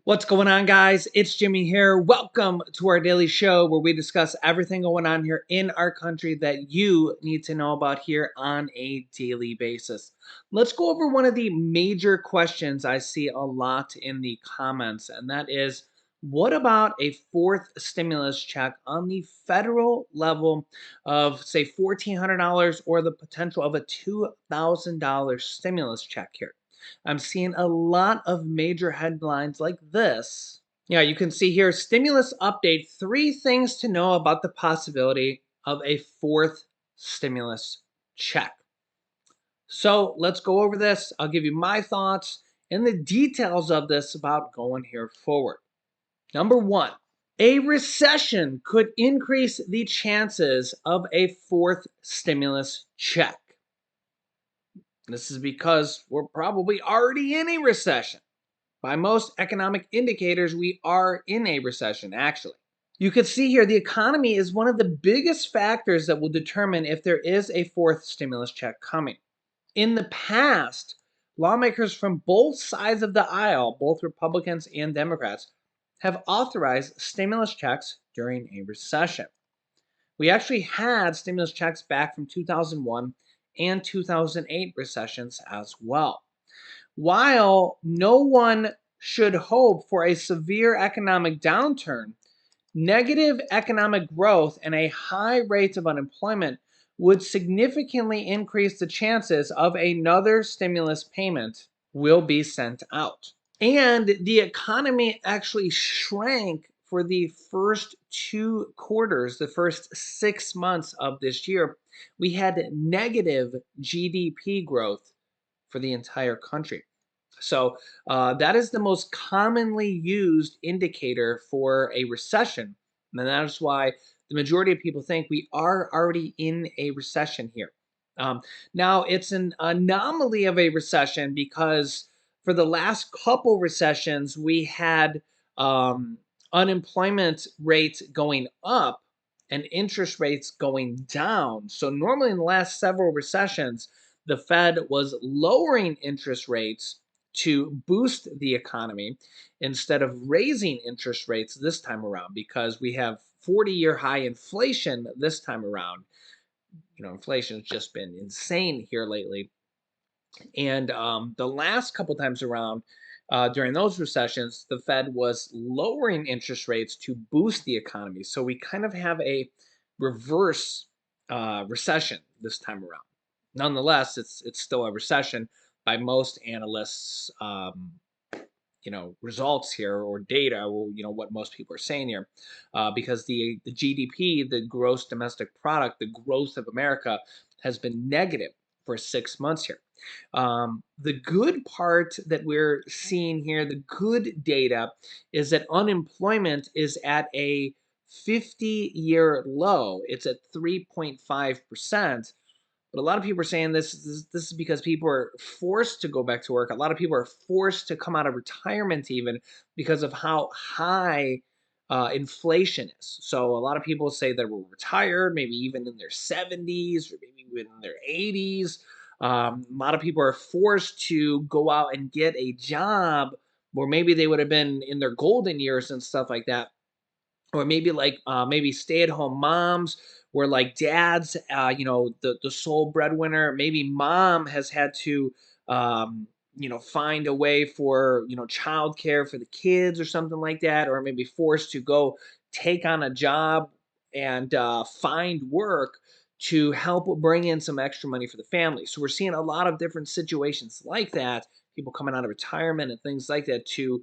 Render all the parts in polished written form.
What's going on, guys? It's Jimmy here. Welcome to our daily show where we discuss everything going on here in our country that you need to know about here on a daily basis. Let's go over one of the major questions I see a lot in the comments, and that is, what about a fourth stimulus check on the federal level of, say, $1,400 or the potential of a $2,000 stimulus check here? I'm seeing a lot of major headlines like this. Yeah, you can see here, stimulus update, 3 things to know about the possibility of a fourth stimulus check. So let's go over this. I'll give you my thoughts and the details of this about going here forward. Number one, a recession could increase the chances of a fourth stimulus check. This is because we're probably already in a recession. By most economic indicators, we are in a recession, actually. You can see here the economy is one of the biggest factors that will determine if there is a fourth stimulus check coming. In the past, lawmakers from both sides of the aisle, both Republicans and Democrats, have authorized stimulus checks during a recession. We actually had stimulus checks back from 2001 and 2008 recessions as well. While no one should hope for a severe economic downturn, negative economic growth and a high rate of unemployment would significantly increase the chances of another stimulus payment will be sent out. And the economy actually shrank for the first 2 quarters, the first 6 months of this year. We had negative GDP growth for the entire country. So that is the most commonly used indicator for a recession. And that is why the majority of people think we are already in a recession here. Now, it's an anomaly of a recession because for the last couple recessions, we had unemployment rates going up and interest rates going down. So normally in the last several recessions, the Fed was lowering interest rates to boost the economy instead of raising interest rates this time around because we have 40-year high inflation this time around. Inflation has just been insane here lately. And the last couple times around, during those recessions, the Fed was lowering interest rates to boost the economy. So we kind of have a reverse recession this time around. Nonetheless, it's still a recession by most analysts' results here or data, or what most people are saying here, because the GDP, the gross domestic product, the growth of America has been negative for 6 months here. The good part that we're seeing here, the good data, is that unemployment is at a 50-year low. It's at 3.5%. But a lot of people are saying this is because people are forced to go back to work. A lot of people are forced to come out of retirement even because of how high inflation is. So a lot of people say that we're retired, maybe even in their 70s or maybe even in their 80s. A lot of people are forced to go out and get a job where maybe they would have been in their golden years and stuff like that, or maybe like maybe stay-at-home moms where like dad's the sole breadwinner. Maybe mom has had to find a way for childcare for the kids or something like that, or maybe forced to go take on a job and find work to help bring in some extra money for the family. So we're seeing a lot of different situations like that, people coming out of retirement and things like that to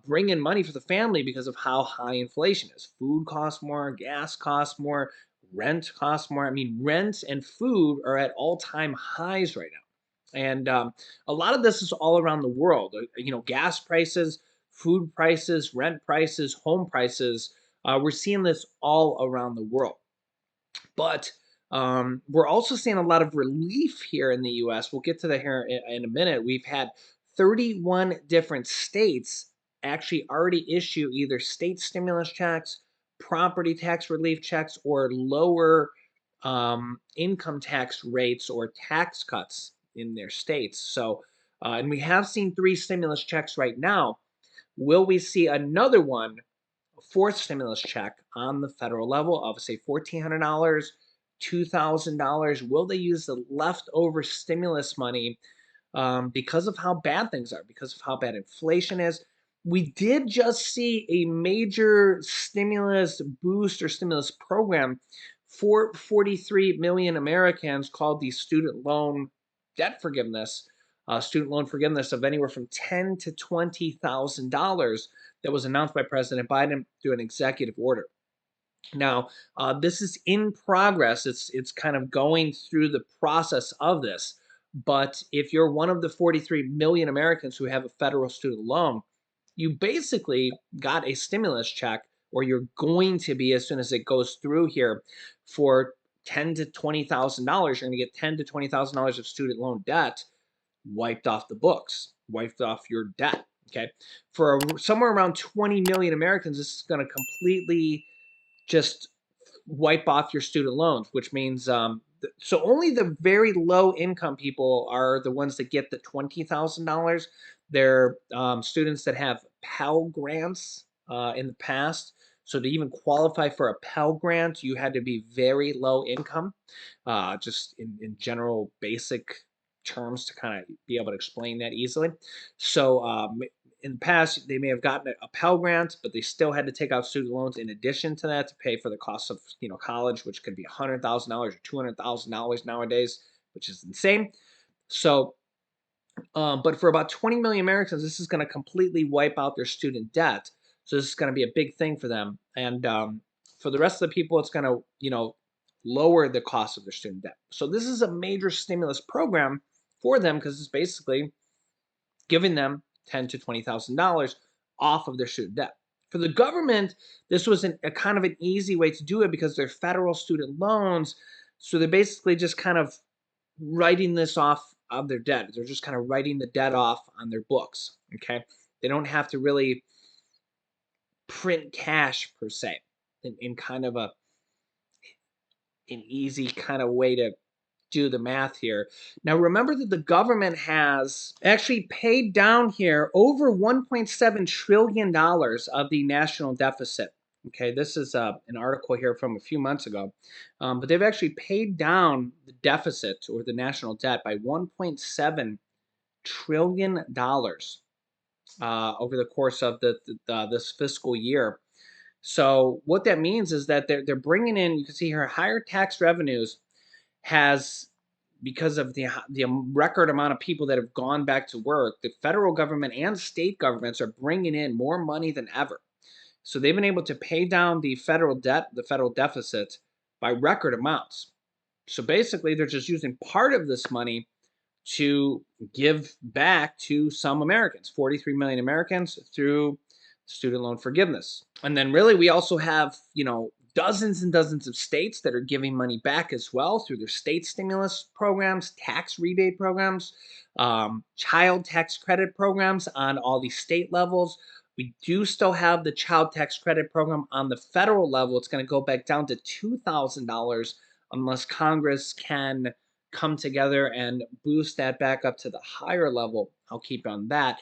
bring in money for the family because of how high inflation is. Food costs more, gas costs more, rent costs more. I mean, rent and food are at all-time highs right now. And a lot of this is all around the world. Gas prices, food prices, rent prices, home prices. We're seeing this all around the world. But we're also seeing a lot of relief here in the US. We'll get to that here in a minute. We've had 31 different states actually already issue either state stimulus checks, property tax relief checks, or lower income tax rates or tax cuts in their states. So, and we have seen 3 stimulus checks right now. Will we see another one, a fourth stimulus check on the federal level of, say, $1,400, $2,000? Will they use the leftover stimulus money because of how bad things are, because of how bad inflation is? We did just see a major stimulus boost or stimulus program for 43 million Americans called the student loan debt forgiveness, student loan forgiveness of anywhere from $10,000 to $20,000 that was announced by President Biden through an executive order. Now, this is in progress. It's kind of going through the process of this. But if you're one of the 43 million Americans who have a federal student loan, you basically got a stimulus check, or you're going to be as soon as it goes through here for $10,000 to $20,000. You're going to get $10,000 to $20,000 of student loan debt wiped off the books, wiped off your debt. Okay, for somewhere around 20 million Americans, this is going to completely just wipe off your student loans, which means so only the very low income people are the ones that get the $20,000. They're students that have Pell grants in the past. So to even qualify for a Pell grant, you had to be very low income, just in general basic terms to kind of be able to explain that easily. So in the past, they may have gotten a Pell Grant, but they still had to take out student loans in addition to that to pay for the cost of college, which could be $100,000 or $200,000 nowadays, which is insane. So, but for about 20 million Americans, this is going to completely wipe out their student debt. So this is going to be a big thing for them, and for the rest of the people, it's going to lower the cost of their student debt. So this is a major stimulus program for them because it's basically giving them $10,000 to $20,000 off of their student debt. For the government, this was a kind of an easy way to do it because they're federal student loans. So they're basically just kind of writing this off of their debt. They're just kind of writing the debt off on their books. Okay. They don't have to really print cash per se in kind of an easy kind of way to do the math here. Now, remember that the government has actually paid down here over $1.7 trillion of the national deficit. Okay, this is an article here from a few months ago, but they've actually paid down the deficit or the national debt by $1.7 trillion over the course of this fiscal year. So what that means is that they're bringing in, you can see here, higher tax revenues has, because of the record amount of people that have gone back to work, the federal government and state governments are bringing in more money than ever. So they've been able to pay down the federal debt, the federal deficit, by record amounts. So basically, they're just using part of this money to give back to some Americans, 43 million Americans, through student loan forgiveness. And then really we also have, dozens and dozens of states that are giving money back as well through their state stimulus programs, tax rebate programs, child tax credit programs on all these state levels. We do still have the child tax credit program on the federal level. It's going to go back down to $2,000 unless Congress can come together and boost that back up to the higher level. I'll keep on that.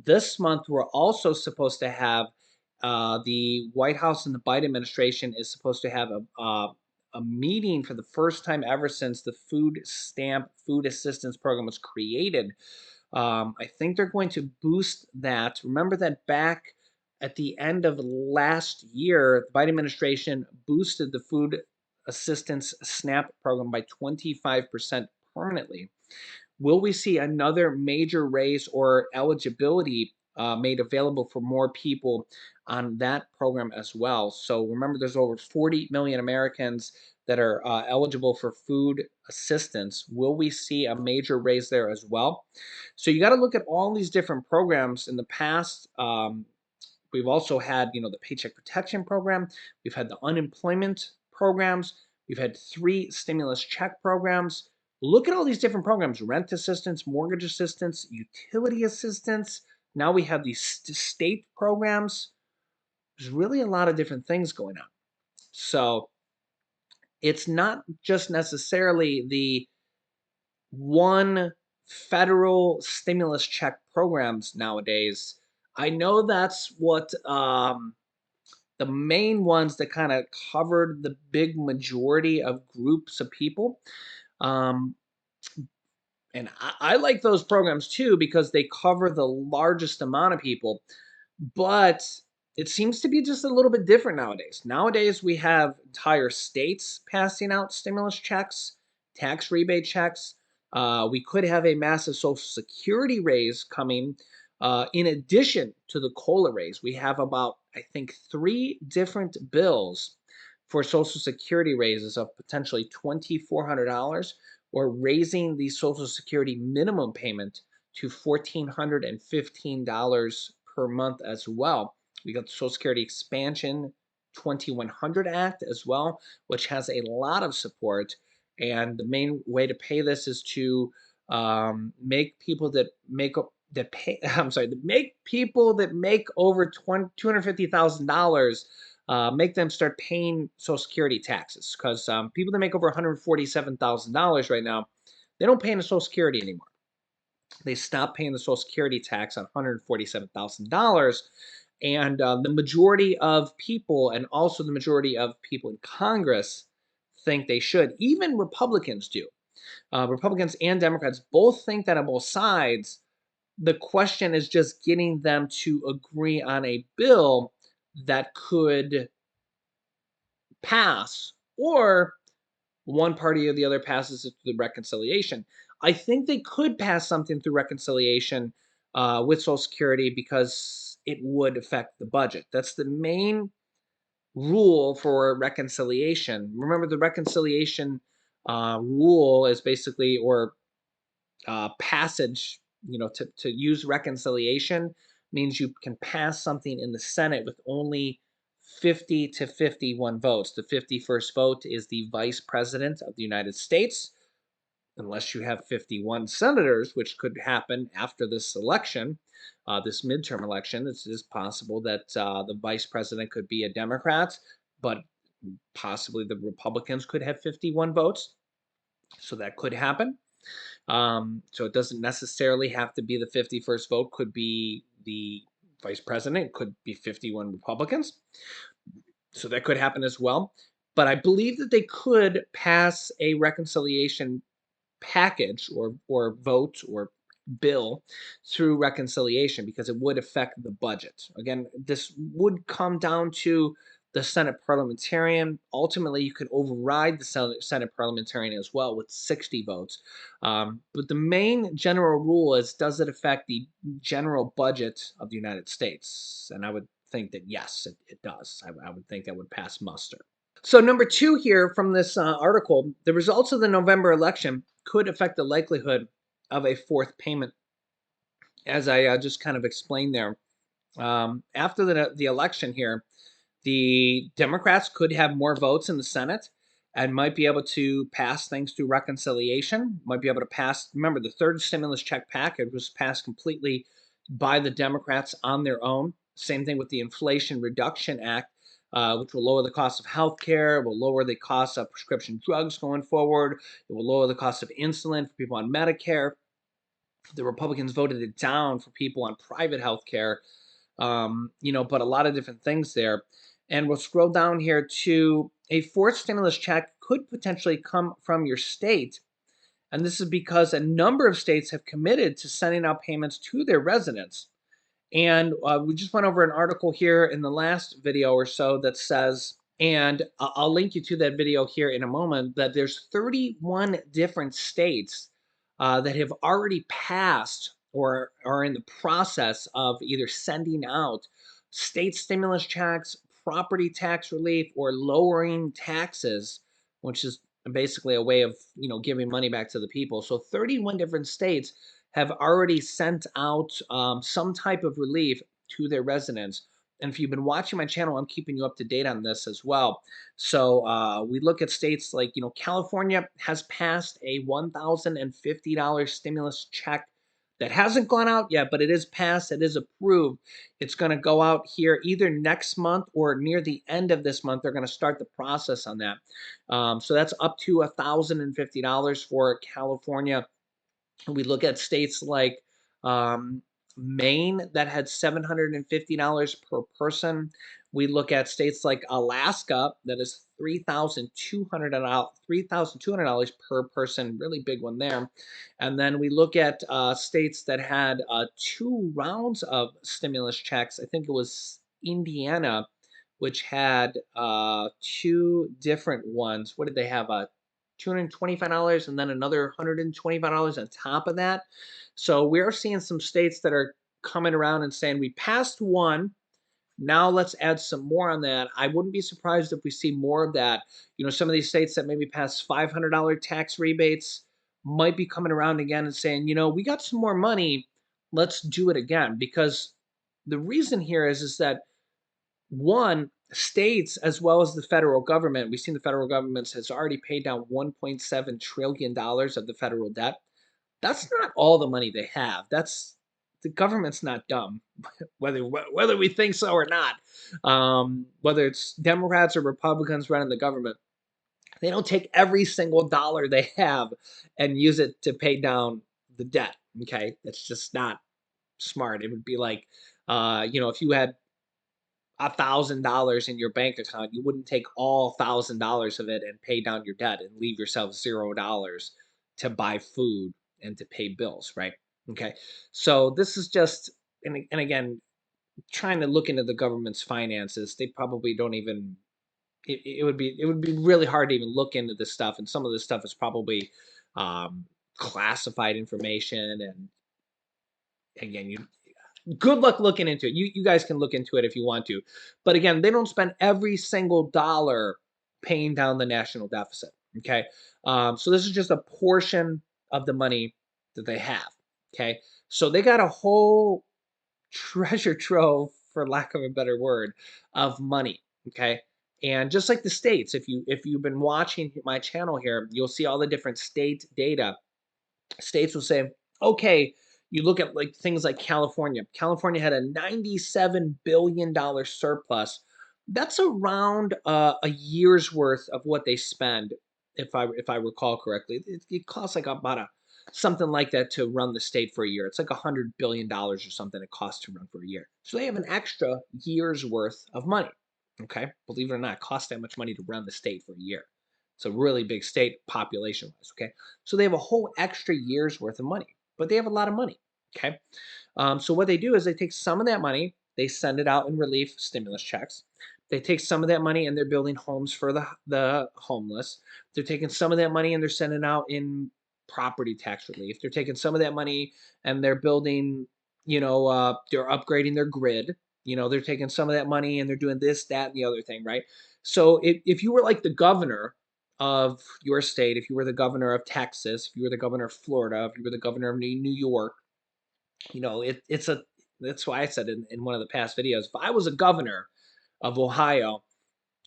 This month, we're also supposed to have the White House and the Biden administration is supposed to have a meeting for the first time ever since the food stamp food assistance program was created. I think they're going to boost that. Remember that back at the end of last year, the Biden administration boosted the food assistance SNAP program by 25% permanently. Will we see another major raise or eligibility made available for more people on that program as well? So remember, there's over 40 million Americans that are eligible for food assistance. Will we see a major raise there as well? So you got to look at all these different programs in the past. We've also had, the Paycheck Protection Program. We've had the unemployment programs. We've had 3 stimulus check programs. Look at all these different programs: rent assistance, mortgage assistance, utility assistance. Now we have these state programs. There's really a lot of different things going on. So it's not just necessarily the one federal stimulus check programs nowadays I know that's what the main ones that kind of covered the big majority of groups of people. Um, and I like those programs too because they cover the largest amount of people. But it seems to be just a little bit different nowadays. Nowadays, we have entire states passing out stimulus checks, tax rebate checks. We could have a massive Social Security raise coming. In addition to the COLA raise, we have about, I think, three different bills for Social Security raises of potentially $2,400 or raising the Social Security minimum payment to $1,415 per month as well. We got the Social Security Expansion 2100 Act as well, which has a lot of support. And the main way to pay this is to make people that make that pay. I'm sorry, to make people that make over $250,000. Make them start paying Social Security taxes because people that make over $147,000 right now, they don't pay into Social Security anymore. They stopped paying the Social Security tax on $147,000. And the majority of people, and also the majority of people in Congress, think they should. Even Republicans do. Republicans and Democrats both think that on both sides. The question is just getting them to agree on a bill that could pass, or one party or the other passes it through reconciliation. I think they could pass something through reconciliation with Social Security because it would affect the budget. That's the main rule for reconciliation. Remember, the reconciliation rule is basically, or passage, to use reconciliation means you can pass something in the Senate with only 50 to 51 votes. The 51st vote is the vice president of the United States, unless you have 51 senators, which could happen after this election, this midterm election. It is possible that the vice president could be a Democrat, but possibly the Republicans could have 51 votes. So that could happen. So it doesn't necessarily have to be the 51st vote, could be the vice president, could be 51 Republicans. So that could happen as well. But I believe that they could pass a reconciliation package or vote or bill through reconciliation because it would affect the budget. Again, this would come down to the Senate parliamentarian. Ultimately, you could override the Senate parliamentarian as well with 60 votes. But the main general rule is, does it affect the general budget of the United States? And I would think that yes, it does. I would think that would pass muster. So, number two here from this article, the results of the November election could affect the likelihood of a fourth payment, as I just kind of explained there. After the election here, the Democrats could have more votes in the Senate and might be able to pass things through reconciliation, might be able to pass. Remember, the third stimulus check package was passed completely by the Democrats on their own. Same thing with the Inflation Reduction Act, which will lower the cost of health care, will lower the cost of prescription drugs going forward, it will lower the cost of insulin for people on Medicare. The Republicans voted it down for people on private health care, but a lot of different things there. And we'll scroll down here to a fourth stimulus check could potentially come from your state. And this is because a number of states have committed to sending out payments to their residents. And we just went over an article here in the last video or so that says, and I'll link you to that video here in a moment, that there's 31 different states that have already passed or are in the process of either sending out state stimulus checks, property tax relief, or lowering taxes, which is basically a way of giving money back to the people. So 31 different states have already sent out some type of relief to their residents. And if you've been watching my channel, I'm keeping you up to date on this as well. So we look at states like, California has passed a $1,050 stimulus check that hasn't gone out yet, but it is passed, it is approved. It's going to go out here either next month or near the end of this month. They're going to start the process on that. So that's up to $1,050 for California. We look at states like Maine that had $750 per person. We look at states like Alaska that is $3,200 per person, really big one there. And then we look at states that had two rounds of stimulus checks. I think it was Indiana, which had two different ones. What did they have? $225 and then another $125 on top of that. So we're seeing some states that are coming around and saying we passed one. Now let's add some more on that. I wouldn't be surprised if we see more of that. Some of these states that maybe passed $500 tax rebates might be coming around again and saying, we got some more money. Let's do it again. Because the reason here is that one, states as well as the federal government, we've seen the federal government has already paid down $1.7 trillion of the federal debt. That's not all the money they have. That's the government's not dumb, whether we think so or not. Whether it's Democrats or Republicans running the government, they don't take every single dollar they have and use it to pay down the debt. Okay, that's just not smart. It would be like, if you had $1,000 in your bank account, you wouldn't take all $1,000 of it and pay down your debt and leave yourself $0 to buy food and to pay bills, right? Okay. So this is just, and again, trying to look into the government's finances, they probably don't even. It would be really hard to even look into this stuff, and some of this stuff is probably um, classified information. And again, good luck looking into it. You guys can look into it if you want to. But again, they don't spend every single dollar paying down the national deficit. Okay. So this is just a portion of the money that they have. Okay. So they got a whole treasure trove, for lack of a better word, of money. Okay. And just like the states, if you've been watching my channel here, you'll see all the different state data. States will say, okay, you look at like things like California. California had a $97 billion surplus. That's around a year's worth of what they spend, if I recall correctly. It costs like about something like that to run the state for a year. It's like $100 billion or something it costs to run for a year. So they have an extra year's worth of money. Okay, believe it or not, it costs that much money to run the state for a year. It's a really big state population wise. Okay, so they have a whole extra year's worth of money, but they have a lot of money. Okay. So what they do is they take some of that money, they send it out in relief stimulus checks. They take some of that money and they're building homes for the homeless. They're taking some of that money and they're sending out in property tax relief. They're taking some of that money and they're building, they're upgrading their grid. They're taking some of that money and they're doing this, that, and the other thing, right? So if you were like the governor of your state, if you were the governor of Texas, if you were the governor of Florida, if you were the governor of New York, it's a that's why I said in one of the past videos, if I was a governor of Ohio,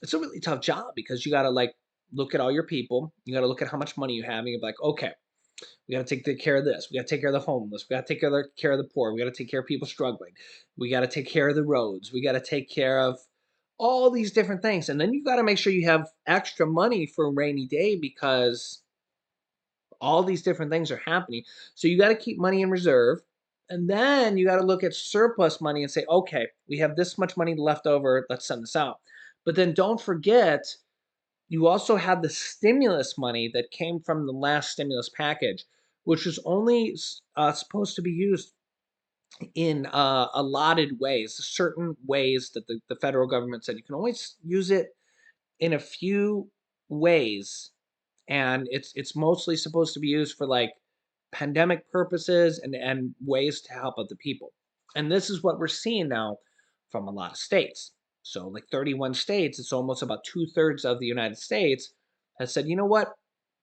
it's a really tough job because you got to like look at all your people, you got to look at how much money you have, and you're like, okay, we got to take care of this, we got to take care of the homeless, we got to take care of the poor, we got to take care of people struggling, we got to take care of the roads, we got to take care of all these different things, and then you got to make sure you have extra money for a rainy day because all these different things are happening. So you got to keep money in reserve. And then you got to look at surplus money and say, okay, we have this much money left over. Let's send this out. But then don't forget, you also have the stimulus money that came from the last stimulus package, which was only supposed to be used in allotted ways, certain ways that the federal government said you can always use it in a few ways, and it's mostly supposed to be used for like pandemic purposes and ways to help other people. And this is what we're seeing now from a lot of states. So like 31 states, it's almost about 2/3 of the United States has said, you know what,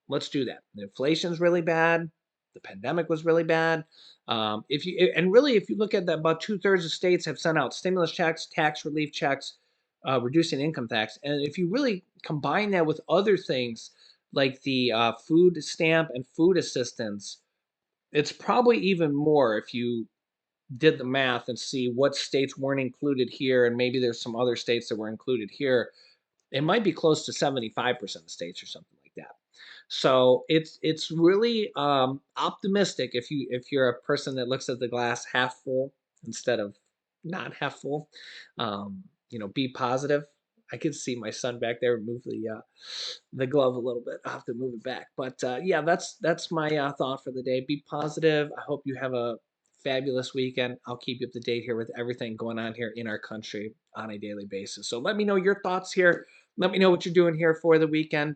let's do that. The inflation's really bad. The pandemic was really bad. If you look at that, about 2/3 of states have sent out stimulus checks, tax relief checks, reducing income tax. And if you really combine that with other things like the food stamp and food assistance, it's probably even more if you did the math and see what states weren't included here, and maybe there's some other states that were included here. It might be close to 75% of states or something like that. So it's really optimistic if you're a person that looks at the glass half full instead of not half full. Be positive. I can see my son back there move the glove a little bit. I'll have to move it back. But yeah, that's my thought for the day. Be positive. I hope you have a fabulous weekend. I'll keep you up to date here with everything going on here in our country on a daily basis. So let me know your thoughts here. Let me know what you're doing here for the weekend.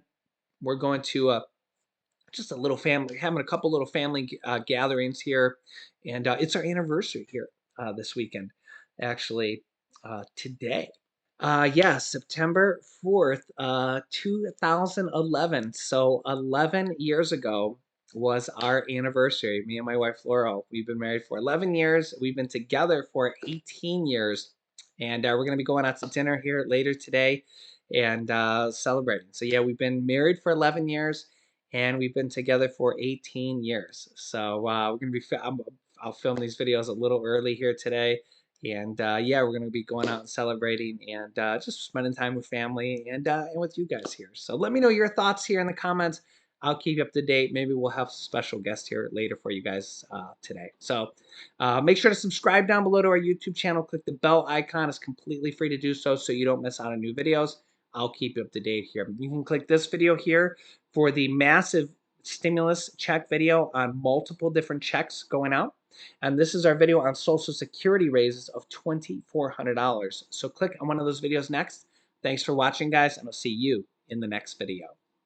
We're going to just a little family, having a couple little family gatherings here, and it's our anniversary here this weekend, actually today. Yeah, September 4th, 2011. So 11 years ago was our anniversary. Me and my wife Laurel, we've been married for 11 years. We've been together for 18 years, and we're going to be going out to dinner here later today and celebrating. So yeah, we've been married for 11 years, and we've been together for 18 years. So we're going to be. I'll film these videos a little early here today, and yeah, we're going to be going out and celebrating and just spending time with family and with you guys here. So let me know your thoughts here in the comments. I'll keep you up to date. Maybe we'll have a special guest here later for you guys today. So make sure to subscribe down below to our YouTube channel. Click the bell icon. It's completely free to do so you don't miss out on new videos. I'll keep you up to date here. You can click this video here for the massive stimulus check video on multiple different checks going out. And this is our video on Social Security raises of $2,400. So click on one of those videos next. Thanks for watching, guys, and I'll see you in the next video.